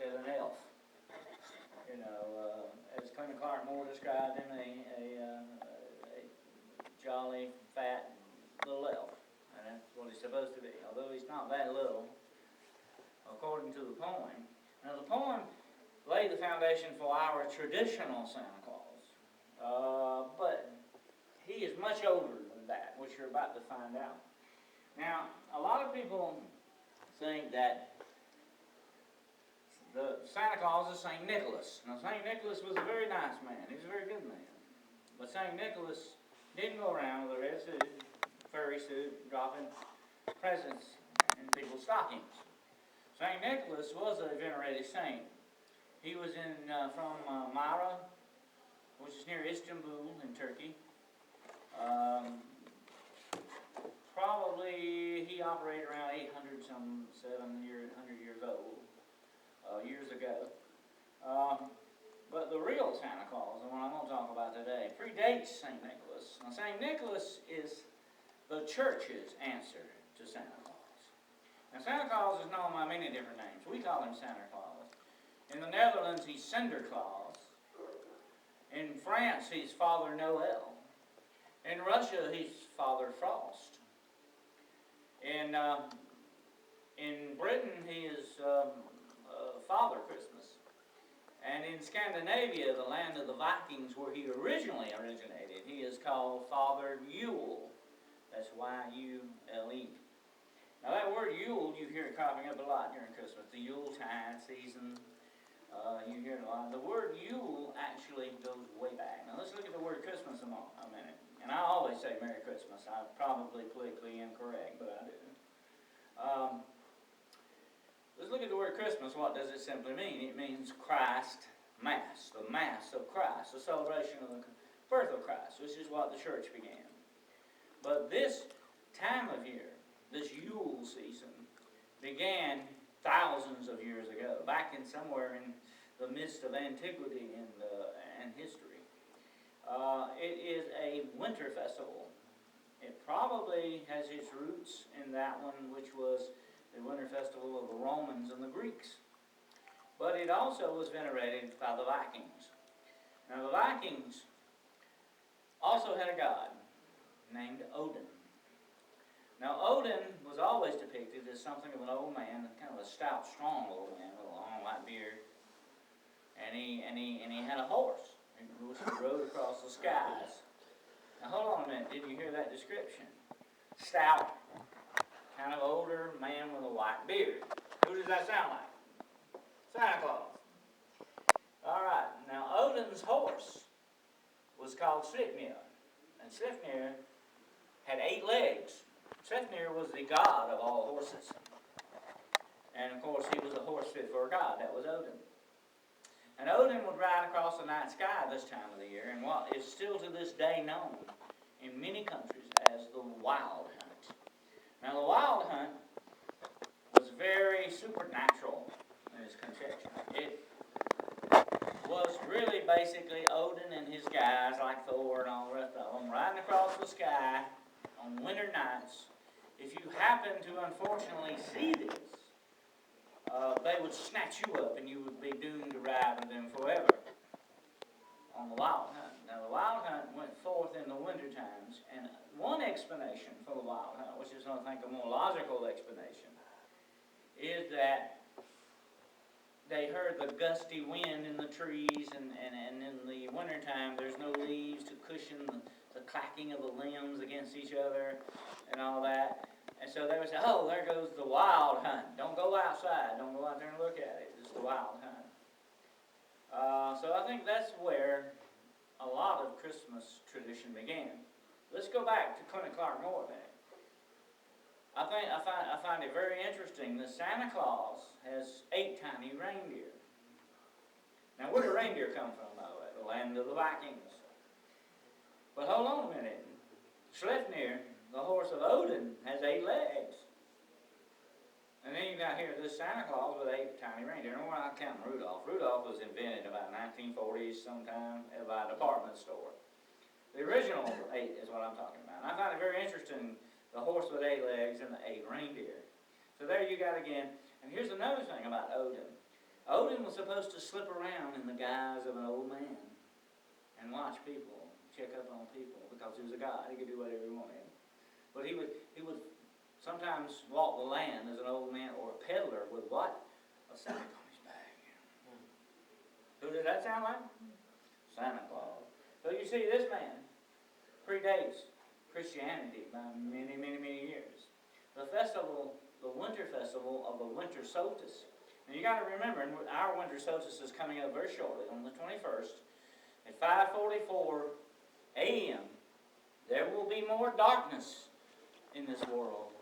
as an elf. You know, as Clement Clark Moore described him, a jolly, fat little elf. And that's what he's supposed to be, although he's not that little, according to the poem. Now, the poem laid the foundation for our traditional Santa Claus, but he is much older than that, which you're about to find out. Now, a lot of people think that the Santa Claus is St. Nicholas. Now, St. Nicholas was a very nice man. He was a very good man. But St. Nicholas didn't go around with a red suit, furry suit, dropping presents in people's stockings. St. Nicholas was a venerated saint. He was from Myra, which is near Istanbul in Turkey. Probably he operated around 800 some 700 years old, years ago. But the real Santa Claus, the one I'm going to talk about today, predates St. Nicholas. Now, St. Nicholas is the church's answer to Santa Claus. Now, Santa Claus is known by many different names. We call him Santa Claus. In the Netherlands, he's Sinterklaas. In France, he's Father Noel. In Russia, he's Father Frost. In Britain, he is Father Christmas. And in Scandinavia, the land of the Vikings, where he originally originated, he is called Father Yule. That's Y-U-L-E. Now that word Yule, you hear it cropping up a lot during Christmas. The Yuletide season, you hear it a lot. The word Yule actually goes way back. Now let's look at the word Christmas a minute. And I always say Merry Christmas. I'm probably politically incorrect, but I do. Let's look at the word Christmas. What does it simply mean? It means Christ Mass, the Mass of Christ, the celebration of the birth of Christ, which is what the church began. But this time of year, this Yule season, began thousands of years ago, back in somewhere in the midst of antiquity and history. It is a winter festival. It probably has its roots in that one, which was the winter festival of the Romans and the Greeks. But it also was venerated by the Vikings. Now the Vikings also had a god named Odin. Now Odin was always depicted as something of an old man, kind of a stout, strong old man with a long white beard. And he had a horse, which he rode across the skies. Now hold on a minute, did you hear that description? Stout, kind of older man with a white beard. Who does that sound like? Santa Claus. Alright, now Odin's horse was called Sleipnir. And Sleipnir had 8 legs. Sleipnir was the god of all horses. And of course he was a horse fit for a god. That was Odin. And Odin would ride across the night sky this time of the year in what is still to this day known in many countries as the Wild Hunt. Now the Wild Hunt was very supernatural in its conception. It was really basically Odin and his guys, like Thor and all the rest of them, riding across the sky on winter nights. If you happen to unfortunately see this, they would snatch you up and you would be doomed to ride with them forever on the Wild Hunt. Now the Wild Hunt went forth in the winter times, and one explanation for the Wild Hunt, which is I think a more logical explanation, is that they heard the gusty wind in the trees, and in the wintertime there's no leaves to cushion the clacking of the limbs against each other and all that. And so they would say, oh, there goes the Wild Hunt. Don't go outside. Don't go out there and look at it. It's the Wild Hunt. So I think that's where a lot of Christmas tradition began. Let's go back to Clement Clark Moore then. I find it very interesting that Santa Claus has 8 tiny reindeer. Now where do reindeer come from, by the way? The land of the Vikings. But hold on a minute. Sleipnir, the horse of Odin, has 8 legs. And then you got here this Santa Claus with 8 tiny reindeer. And we're not counting Rudolph. Rudolph was invented about 1940s sometime by a department store. The original 8 is what I'm talking about. And I find it very interesting, the horse with 8 legs and the 8 reindeer. So there you got again. And here's another thing about Odin. Odin was supposed to slip around in the guise of an old man and watch people, check up on people, because he was a god. He could do whatever he wanted. But he would sometimes walk the land as an old man, or a peddler with what? A sack on his back. Who did that sound like? Santa Claus. So you see, this man predates Christianity by many, many, many years. The festival, the winter festival of the winter solstice. And you got to remember, our winter solstice is coming up very shortly, on the 21st, at 5:44 a.m. There will be more darkness in this world